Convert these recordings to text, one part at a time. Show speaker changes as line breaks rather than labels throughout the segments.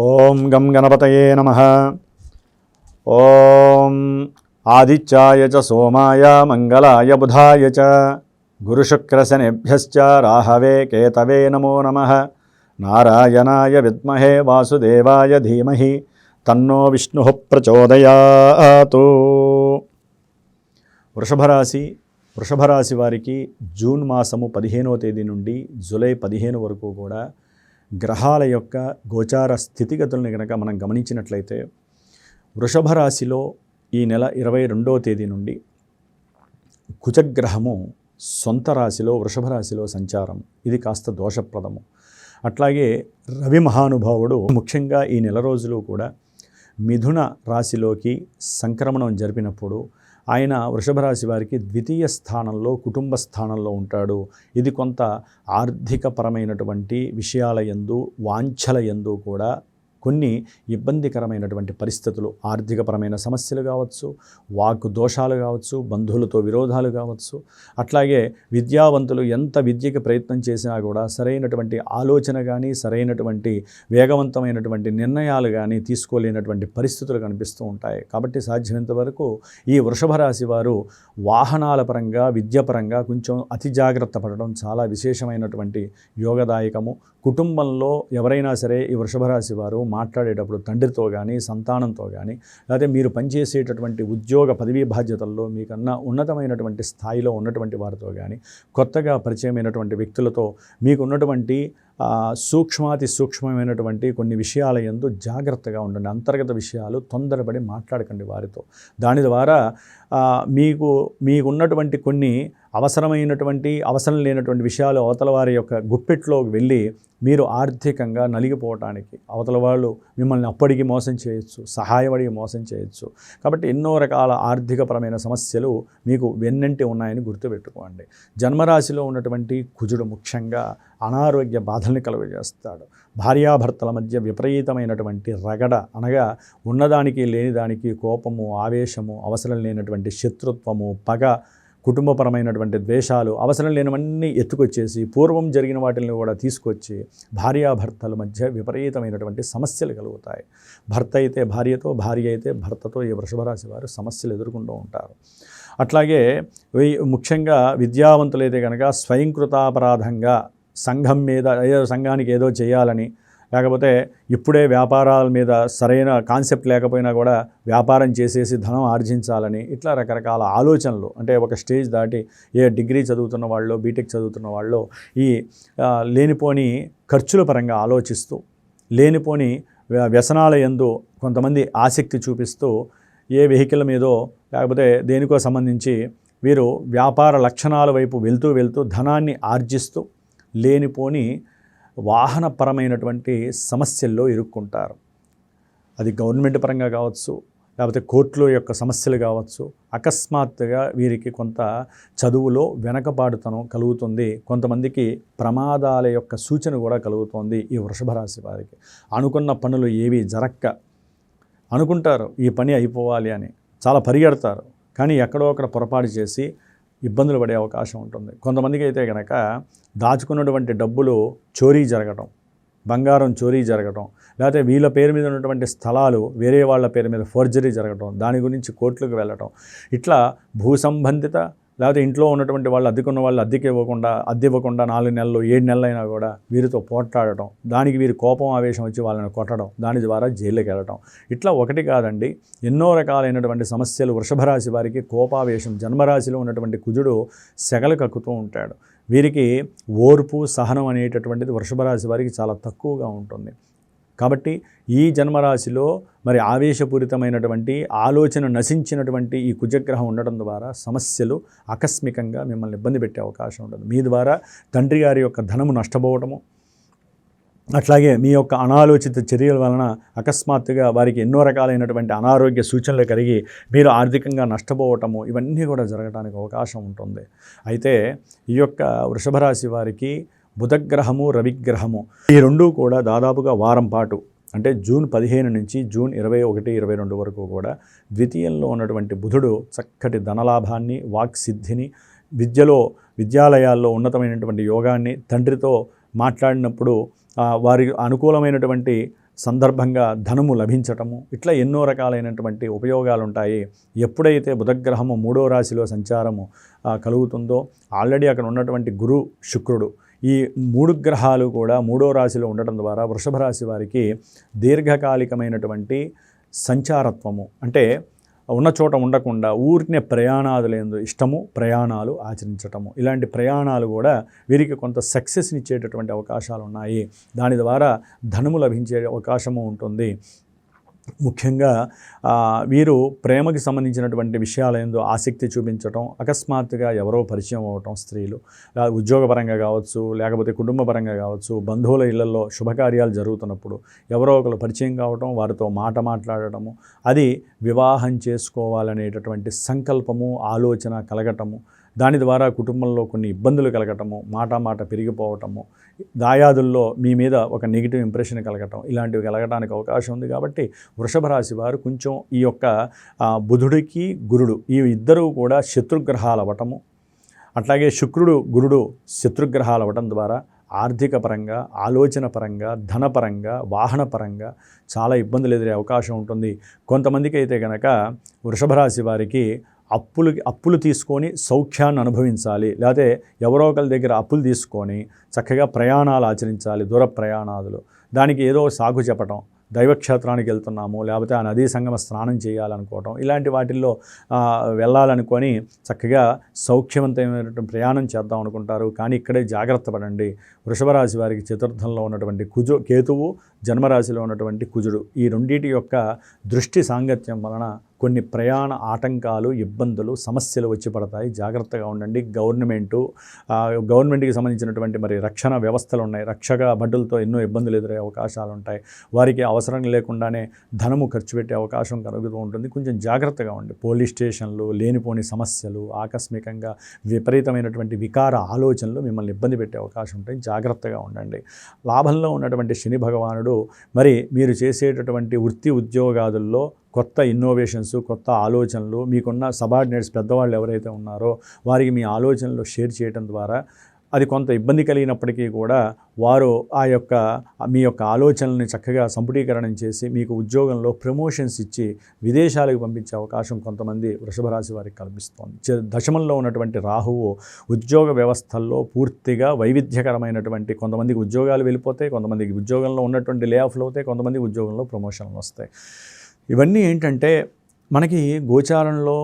ఓం గం గణపతయే నమః. ఓం ఆదిత్యాయ చ సోమాయ మంగళాయ బుధాయ చ గురుశుక్రశనిభ్యశ్చ రాహవే కేతవే నమో నమః. నారాయణాయ విద్మహే వాసుదేవాయ ధీమహి తన్నో విష్ణుః ప్రచోదయాతు. వృషభరాశి వారికి జూన్ మాసము 15వ తేదీ నుండి జూలై 15 వరకు కూడా గ్రహాల యొక్క గోచార స్థితిగతులను కనుక మనం గమనించినట్లయితే, వృషభ రాశిలో ఈ నెల 22వ తేదీ నుండి కుజగ్రహము సొంత రాశిలో వృషభ రాశిలో సంచారం, ఇది కాస్త దోషప్రదము. అట్లాగే రవి మహానుభావుడు ముఖ్యంగా ఈ నెల రోజులు కూడా మిథున రాశిలోకి సంక్రమణం జరిపినప్పుడు ఆయన వృషభ రాశి వారికి ద్వితీయ స్థానంలో, కుటుంబ స్థానంలో ఉంటాడు. ఇది కొంత ఆర్థికపరమైనటువంటి విషయాల యందు, వాంఛల యందు కూడా కొన్ని ఇబ్బందికరమైనటువంటి పరిస్థితులు, ఆర్థికపరమైన సమస్యలు కావచ్చు, వాక్ దోషాలు కావచ్చు, బంధువులతో విరోధాలు కావచ్చు. అట్లాగే విద్యావంతులు ఎంత విద్యకి ప్రయత్నం చేసినా కూడా సరైనటువంటి ఆలోచన కానీ, సరైనటువంటి వేగవంతమైనటువంటి నిర్ణయాలు కానీ తీసుకోలేనటువంటి పరిస్థితులు కనిపిస్తూ ఉంటాయి. కాబట్టి సాధ్యమైనంత వరకు ఈ వృషభ రాశి వారు వాహనాల పరంగా, విద్యాపరంగా కొంచెం అతి జాగ్రత్త పడడం చాలా విశేషమైనటువంటి యోగదాయకము. కుటుంబంలో ఎవరైనా సరే ఈ వృషభ రాశి వారు మాట్లాడేటప్పుడు తండ్రితో కానీ, సంతానంతో కానీ, లేకపోతే మీరు పనిచేసేటటువంటి ఉద్యోగ పదవీ బాధ్యతల్లో మీకన్నా ఉన్నతమైనటువంటి స్థాయిలో ఉన్నటువంటి వారితో కానీ, కొత్తగా పరిచయమైనటువంటి వ్యక్తులతో మీకు ఉన్నటువంటి సూక్ష్మాతి సూక్ష్మమైనటువంటి కొన్ని విషయాల యందు జాగ్రత్తగా ఉండండి. అంతర్గత విషయాలు తొందరపడి మాట్లాడకండి వారితో. దాని ద్వారా మీకున్నటువంటి కొన్ని అవసరం లేనటువంటి విషయాలు అవతల వారి యొక్క గుప్పెట్లోకి వెళ్ళి మీరు ఆర్థికంగా నలిగిపోవటానికి, అవతల వాళ్ళు మిమ్మల్ని అప్పటికి మోసం చేయొచ్చు, సహాయపడి మోసం చేయొచ్చు. కాబట్టి ఎన్నో రకాల ఆర్థికపరమైన సమస్యలు మీకు వెన్నంటి ఉన్నాయని గుర్తుపెట్టుకోండి. జన్మరాశిలో ఉన్నటువంటి కుజుడు ముఖ్యంగా అనారోగ్య బాధల్ని కలుగజేస్తాడు. భార్యాభర్తల మధ్య విపరీతమైనటువంటి రగడ, అనగా ఉన్నదానికి లేనిదానికి కోపము, ఆవేశము, అవసరం లేనటువంటి శత్రుత్వము, పగ, కుటుంబపరమైనటువంటి ద్వేషాలు, అవసరం లేనివన్నీ ఎత్తుకొచ్చేసి పూర్వం జరిగిన వాటిని కూడా తీసుకొచ్చి భార్యాభర్తల మధ్య విపరీతమైనటువంటి సమస్యలు కలుగుతాయి. భర్త అయితే భార్యతో, భార్య అయితే భర్తతో ఈ వృషభ రాశి వారు సమస్యలు ఎదుర్కొంటూ ఉంటారు. అట్లాగే ముఖ్యంగా విద్యావంతులైతే కనుక స్వయంకృతాపరాధంగా సంఘానికి ఏదో చేయాలని, లేకపోతే ఇప్పుడే వ్యాపారాల మీద సరైన కాన్సెప్ట్ లేకపోయినా కూడా వ్యాపారం చేసేసి ధనం ఆర్జించాలని, ఇట్లా రకరకాల ఆలోచనలు, అంటే ఒక స్టేజ్ దాటి డిగ్రీ చదువుతున్న వాళ్ళు, బీటెక్ చదువుతున్న వాళ్ళు ఈ లేనిపోని ఖర్చుల పరంగా ఆలోచిస్తూ, లేనిపోని వ్యసనాల యందు కొంతమంది ఆసక్తి చూపిస్తూ, ఏ వెహికల్ మీదో లేకపోతే దేనికో సంబంధించి వీరు వ్యాపార లక్షణాల వైపు వెళ్తూ ధనాన్ని ఆర్జిస్తూ లేనిపోని వాహనపరమైనటువంటి సమస్యల్లో ఇరుక్కుంటారు. అది గవర్నమెంట్ పరంగా కావచ్చు, లేకపోతే కోర్టుల యొక్క సమస్యలు కావచ్చు. అకస్మాత్తుగా వీరికి కొంత చదువులో వెనకబాటుతనం కలుగుతుంది. కొంతమందికి ప్రమాదాల యొక్క సూచన కూడా కలుగుతుంది ఈ వృషభ రాశి వారికి. అనుకున్న పనులు ఏవి జరక్క, అనుకుంటారు ఈ పని అయిపోవాలి అని, చాలా పరిగెడతారు, కానీ ఎక్కడో అక్కడ పొరపాటు చేసి ఇబ్బందులు పడే అవకాశం ఉంటుంది. కొంతమందికి అయితే కనుక దాచుకున్నటువంటి డబ్బులు చోరీ జరగటం, బంగారం చోరీ జరగటం, లేకపోతే వీళ్ళ పేరు మీద ఉన్నటువంటి స్థలాలు వేరే వాళ్ళ పేరు మీద ఫోర్జరీ జరగటం, దాని గురించి కోర్టులకు వెళ్ళటం, ఇట్లా భూ సంబంధిత, లేకపోతే ఇంట్లో ఉన్నటువంటి వాళ్ళు అద్దెకున్న వాళ్ళు అద్దె ఇవ్వకుండా 4 నెలలు 7 నెలలు అయినా కూడా వీరితో పోట్లాడటం, దానికి వీరి కోపం ఆవేశం వచ్చి వాళ్ళని కొట్టడం, దాని ద్వారా జైలుకి వెళ్ళటం, ఇట్లా ఒకటి కాదండి ఎన్నో రకాలైనటువంటి సమస్యలు వృషభ రాశి వారికి. కోపావేశం, జన్మరాశిలో ఉన్నటువంటి కుజుడు సెగలు కక్కుతూ ఉంటాడు. వీరికి ఓర్పు, సహనం అనేటటువంటిది వృషభ రాశి వారికి చాలా తక్కువగా ఉంటుంది. కాబట్టి ఈ జన్మరాశిలో మరి ఆవేశపూరితమైనటువంటి ఆలోచన నశించినటువంటి ఈ కుజగ్రహం ఉండటం ద్వారా సమస్యలు ఆకస్మికంగా మిమ్మల్ని ఇబ్బంది పెట్టే అవకాశం ఉంటుంది. మీ ద్వారా తండ్రి గారి యొక్క ధనము నష్టపోవటము, అట్లాగే మీ యొక్క అనాలోచిత చర్యల వలన అకస్మాత్తుగా వారికి ఎన్నో రకాలైనటువంటి అనారోగ్య సూచనలు కలిగి మీరు ఆర్థికంగా నష్టపోవటము, ఇవన్నీ కూడా జరగడానికి అవకాశం ఉంటుంది. అయితే ఈ యొక్క వృషభ రాశి వారికి బుధగ్రహము, రవిగ్రహము ఈ రెండూ కూడా దాదాపుగా వారం పాటు, అంటే జూన్ 15 నుంచి జూన్ 21, 22 వరకు కూడా ద్వితీయంలో ఉన్నటువంటి బుధుడు చక్కటి ధనలాభాన్ని, వాక్సిద్ధిని, విద్యాలయాల్లో ఉన్నతమైనటువంటి యోగాన్ని, తండ్రితో మాట్లాడినప్పుడు వారికి అనుకూలమైనటువంటి సందర్భంగా ధనము లభించటము, ఇట్లా ఎన్నో రకాలైనటువంటి ఉపయోగాలు ఉంటాయి. ఎప్పుడైతే బుధగ్రహము 3వ రాశిలో సంచారము కలుగుతుందో, ఆల్రెడీ అక్కడ ఉన్నటువంటి గురు శుక్రుడు, ఈ 3 గ్రహాలు కూడా 3వ రాశిలో ఉండటం ద్వారా వృషభ రాశి వారికి దీర్ఘకాలికమైనటువంటి సంచారత్వము, అంటే ఉన్న చోట ఉండకుండా ఊరినే ప్రయాణాలు ఇష్టము, ప్రయాణాలు ఆచరించటము, ఇలాంటి ప్రయాణాలు కూడా వీరికి కొంత సక్సెస్ని ఇచ్చేటటువంటి అవకాశాలు ఉన్నాయి. దాని ద్వారా ధనము లభించే అవకాశము ఉంటుంది. ముఖ్యంగా వీరు ప్రేమకి సంబంధించినటువంటి విషయాలందు ఆసక్తి చూపించటం, అకస్మాత్తుగా ఎవరో పరిచయం అవ్వటం, స్త్రీలు ఉద్యోగపరంగా కావచ్చు, లేకపోతే కుటుంబపరంగా కావచ్చు, బంధువుల ఇళ్లలో శుభకార్యాలు జరుగుతున్నప్పుడు ఎవరో ఒకరు పరిచయం కావటం, వారితో మాట్లాడటము, అది వివాహం చేసుకోవాలనేటటువంటి సంకల్పము, ఆలోచన కలగటము, దాని ద్వారా కుటుంబంలో కొన్ని ఇబ్బందులు కలగటము, మాట పెరిగిపోవటము, దాయాదుల్లో మీ మీద ఒక నెగిటివ్ ఇంప్రెషన్ కలగటం, ఇలాంటివి కలగడానికి అవకాశం ఉంది. కాబట్టి వృషభ రాశి వారు కొంచెం ఈ యొక్క బుధుడికి గురుడు ఈ ఇద్దరూ కూడా శత్రుగ్రహాలు అవ్వటము, అట్లాగే శుక్రుడు గురుడు శత్రుగ్రహాలు అవ్వటం ద్వారా ఆర్థిక పరంగా, ఆలోచన పరంగా, ధనపరంగా, వాహనపరంగా చాలా ఇబ్బందులు ఎదురే అవకాశం ఉంటుంది. కొంతమందికి అయితే కనుక వృషభ రాశి వారికి అప్పులు తీసుకొని సౌఖ్యాన్ని అనుభవించాలి, లేకపోతే ఎవరో ఒకరి దగ్గర అప్పులు తీసుకొని చక్కగా ప్రయాణాలు ఆచరించాలి, దూర ప్రయాణాలు, దానికి ఏదో సాగు చెప్పటం, దైవక్షేత్రానికి వెళ్తున్నాము, లేకపోతే ఆ నదీ సంగమ స్నానం చేయాలనుకోవటం, ఇలాంటి వాటిల్లో వెళ్ళాలనుకొని చక్కగా సౌఖ్యవంతమైనటువంటి ప్రయాణం చేద్దాం అనుకుంటారు. కానీ ఇక్కడే జాగ్రత్త పడండి. వృషభ రాశి వారికి చతుర్థంలో ఉన్నటువంటి కేతువు, జన్మరాశిలో ఉన్నటువంటి కుజుడు, ఈ రెండింటి యొక్క దృష్టి సాంగత్యం వలన కొన్ని ప్రయాణ ఆటంకాలు, ఇబ్బందులు, సమస్యలు వచ్చి పడతాయి. జాగ్రత్తగా ఉండండి. గవర్నమెంట్కి సంబంధించినటువంటి మరి రక్షణ వ్యవస్థలు ఉన్నాయి, రక్షక భటులతో ఎన్నో ఇబ్బందులు ఎదురయ్యే అవకాశాలు ఉంటాయి. వారికి అవసరం లేకుండానే ధనము ఖర్చు పెట్టే అవకాశం కలుగుతూ ఉంటుంది. కొంచెం జాగ్రత్తగా ఉండి, పోలీస్ స్టేషన్లు, లేనిపోని సమస్యలు, ఆకస్మికంగా విపరీతమైనటువంటి వికార ఆలోచనలు మిమ్మల్ని ఇబ్బంది పెట్టే అవకాశం ఉంటాయి. జాగ్రత్తగా ఉండండి. లాభంలో ఉన్నటువంటి శని భగవానుడు మరి మీరు చేసేటటువంటి వృత్తి ఉద్యోగాదుల్లో కొత్త ఇన్నోవేషన్స్, కొత్త ఆలోచనలు, మీకున్న సబార్డినేట్స్ పెద్దవాళ్ళు ఎవరైతే ఉన్నారో వారికి మీ ఆలోచనలు షేర్ చేయడం ద్వారా అది కొంత ఇబ్బంది కలిగినప్పటికీ కూడా వారు మీ యొక్క ఆలోచనల్ని చక్కగా సంపుటీకరణం చేసి మీకు ఉద్యోగంలో ప్రమోషన్స్ ఇచ్చి విదేశాలకు పంపించే అవకాశం కొంతమంది వృషభ రాశి వారికి కల్పిస్తోంది. దశమంలో ఉన్నటువంటి రాహువు ఉద్యోగ వ్యవస్థల్లో పూర్తిగా వైవిధ్యకరమైనటువంటి, కొంతమందికి ఉద్యోగాలు వెళ్ళిపోతాయి, కొంతమందికి ఉద్యోగంలో ఉన్నటువంటి లే ఆఫ్లు అవుతాయి, కొంతమందికి ఉద్యోగంలో ప్రమోషన్లు వస్తాయి. ఇవన్నీ ఏంటంటే మనకి గోచారంలో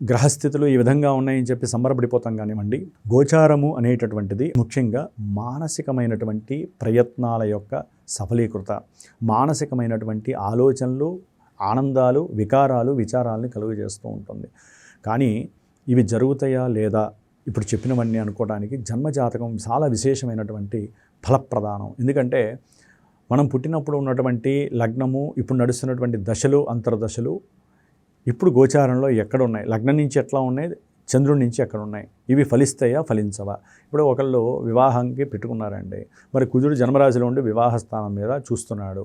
గ్రహస్థితులు ఈ విధంగా ఉన్నాయని చెప్పి సంబరపడిపోతాం కానివ్వండి. గోచారము అనేటటువంటిది ముఖ్యంగా మానసికమైనటువంటి ప్రయత్నాల యొక్క సఫలీకృత, మానసికమైనటువంటి ఆలోచనలు, ఆనందాలు, వికారాలు, విచారాలను కలుగజేస్తూ ఉంటుంది. కానీ ఇవి జరుగుతాయా లేదా ఇప్పుడు చెప్పినవన్నీ అనుకోవడానికి జన్మజాతకం చాలా విశేషమైనటువంటి ఫలప్రదానం. ఎందుకంటే మనం పుట్టినప్పుడు ఉన్నటువంటి లగ్నము, ఇప్పుడు నడుస్తున్నటువంటి దశలు, అంతర్దశలు ఇప్పుడు గోచారంలో ఎక్కడున్నాయి, లగ్నం నుంచి ఎట్లా ఉన్నాయి, చంద్రుడి నుంచి ఎక్కడ ఉన్నాయి, ఇవి ఫలిస్తాయా ఫలించవా. ఇప్పుడు ఒకళ్ళు వివాహానికి పెట్టుకున్నారండి, మరి కుజుడు జన్మరాశిలో ఉండి వివాహ స్థానం మీద చూస్తున్నాడు.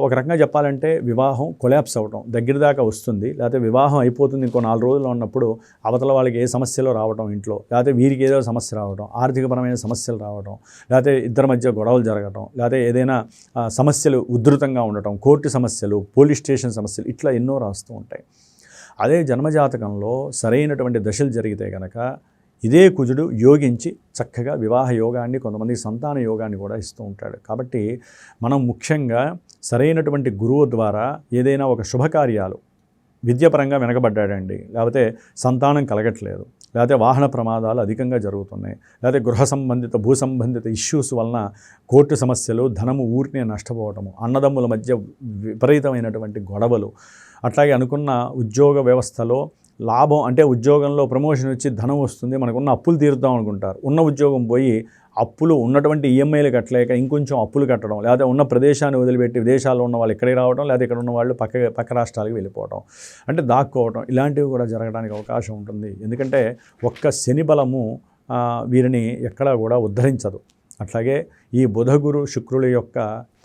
ఒక రకంగా చెప్పాలంటే వివాహం కొలాప్స్ అవ్వటం దగ్గర దాకా వస్తుంది, లేకపోతే వివాహం అయిపోతుంది ఇంకో 4 రోజుల్లో ఉన్నప్పుడు అవతల వాళ్ళకి ఏ సమస్యలో రావడం, ఇంట్లో లేకపోతే వీరికి ఏదో సమస్య రావడం, ఆర్థికపరమైన సమస్యలు రావడం, లేకపోతే ఇద్దరి మధ్య గొడవలు జరగటం, లేకపోతే ఏదైనా సమస్యలు ఉధృతంగా ఉండటం, కోర్టు సమస్యలు, పోలీస్ స్టేషన్ సమస్యలు, ఇట్లా ఎన్నో రాస్తూ ఉంటాయి. అదే జన్మజాతకంలో సరైనటువంటి దశలు జరిగితే కనుక ఇదే కుజుడు యోగించి చక్కగా వివాహ యోగాన్ని, కొంతమందికి సంతాన యోగాన్ని కూడా ఇస్తూ ఉంటాడు. కాబట్టి మనం ముఖ్యంగా సరైనటువంటి గురువు ద్వారా ఏదైనా ఒక శుభకార్యాలు, విద్యాపరంగా వెనకబడ్డాడండి, లేకపోతే సంతానం కలగట్లేదు, లేకపోతే వాహన ప్రమాదాలు అధికంగా జరుగుతున్నాయి, లేకపోతే గృహ సంబంధిత, భూ సంబంధిత ఇష్యూస్ వలన కోర్టు సమస్యలు, ధనము ఊరినే నష్టపోవటము, అన్నదమ్ముల మధ్య విపరీతమైనటువంటి గొడవలు, అట్లాగే అనుకున్న ఉద్యోగ వ్యవస్థలో లాభం అంటే ఉద్యోగంలో ప్రమోషన్ వచ్చి ధనం వస్తుంది, మనకున్న అప్పులు తీరుద్దాం అనుకుంటారు, ఉన్న ఉద్యోగం పోయి అప్పులు ఉన్నటువంటి ఈఎంఐలు కట్టలేక ఇంకొంచెం అప్పులు కట్టడం, లేదా ఉన్న ప్రదేశాన్ని వదిలిపెట్టి విదేశాల్లో ఉన్న వాళ్ళు ఇక్కడికి రావడం, లేదా ఇక్కడ ఉన్న వాళ్ళు పక్క రాష్ట్రాలకు వెళ్ళిపోవడం, అంటే దాక్కోవడం, ఇలాంటివి కూడా జరగడానికి అవకాశం ఉంటుంది. ఎందుకంటే ఒక్క శని బలము వీరిని ఎక్కడా కూడా ఉద్ధరించదు. అట్లాగే ఈ బుధగురు శుక్రుల యొక్క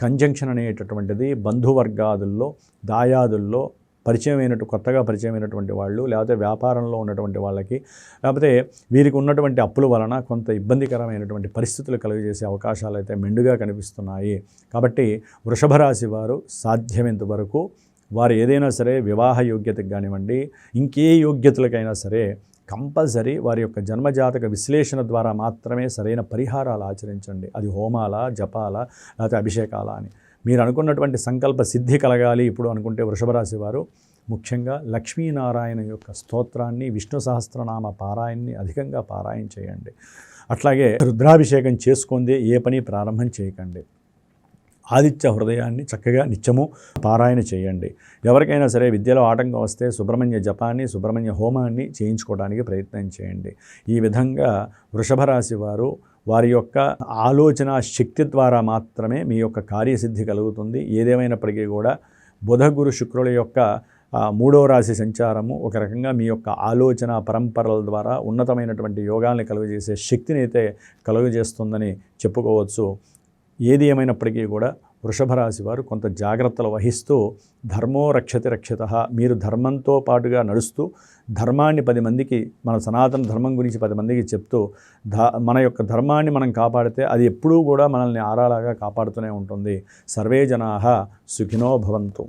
కంజంక్షన్ అనేటటువంటిది బంధువర్గాదుల్లో, దాయాదుల్లో కొత్తగా పరిచయమైనటువంటి వాళ్ళు, లేకపోతే వ్యాపారంలో ఉన్నటువంటి వాళ్ళకి, లేకపోతే వీరికి ఉన్నటువంటి అప్పుల వలన కొంత ఇబ్బందికరమైనటువంటి పరిస్థితులు కలుగజేసే అవకాశాలు అయితే మెండుగా కనిపిస్తున్నాయి. కాబట్టి వృషభ రాశి వారు సాధ్యమైనంత వరకు వారు ఏదైనా సరే వివాహ యోగ్యతకు కానివ్వండి, ఇంకే యోగ్యతలకైనా సరే కంపల్సరీ వారి యొక్క జన్మజాతక విశ్లేషణ ద్వారా మాత్రమే సరైన పరిహారాలు ఆచరించండి. అది హోమాల, జపాల, లేకపోతే అభిషేకాల అని. మీరు అనుకున్నటువంటి సంకల్ప సిద్ధి కలగాలి ఇప్పుడు అనుకుంటే వృషభ రాశి వారు ముఖ్యంగా లక్ష్మీనారాయణ యొక్క స్తోత్రాన్ని, విష్ణు సహస్రనామ పారాయణని అధికంగా పారాయణ చేయండి. అట్లాగే రుద్రాభిషేకం చేసుకుందే ఏ పని ప్రారంభం చేయకండి. ఆదిత్య హృదయాన్ని చక్కగా నిత్యము పారాయణ చేయండి. ఎవరికైనా సరే విద్యలో ఆటంకం వస్తే సుబ్రహ్మణ్య జపాన్ని, సుబ్రహ్మణ్య హోమాన్ని చేయించుకోవడానికి ప్రయత్నం చేయండి. ఈ విధంగా వృషభ రాశి వారు వారి యొక్క ఆలోచన శక్తి ద్వారా మాత్రమే మీ యొక్క కార్యసిద్ధి కలుగుతుంది. ఏదేమైనప్పటికీ కూడా బుధ గురు శుక్రుల యొక్క 3వ రాశి సంచారము ఒక రకంగా మీ యొక్క ఆలోచన పరంపరల ద్వారా ఉన్నతమైనటువంటి యోగాల్ని కలుగజేసే శక్తిని అయితే కలుగజేస్తుందని చెప్పుకోవచ్చు. ఏది ఏమైనప్పటికీ కూడా వృషభ రాశి వారు కొంత జాగ్రత్తలు వహిస్తూ ధర్మో రక్షతి రక్షితః, మీరు ధర్మంతో పాటుగా నడుస్తూ ధర్మాన్ని 10 మందికి, మన సనాతన ధర్మం గురించి 10 మందికి చెప్తూ మన యొక్క ధర్మాన్ని మనం కాపాడితే అది ఎప్పుడూ కూడా మనల్ని ఆరాలాగా కాపాడుతూనే ఉంటుంది. సర్వే జనాః సుఖినో భవంతు.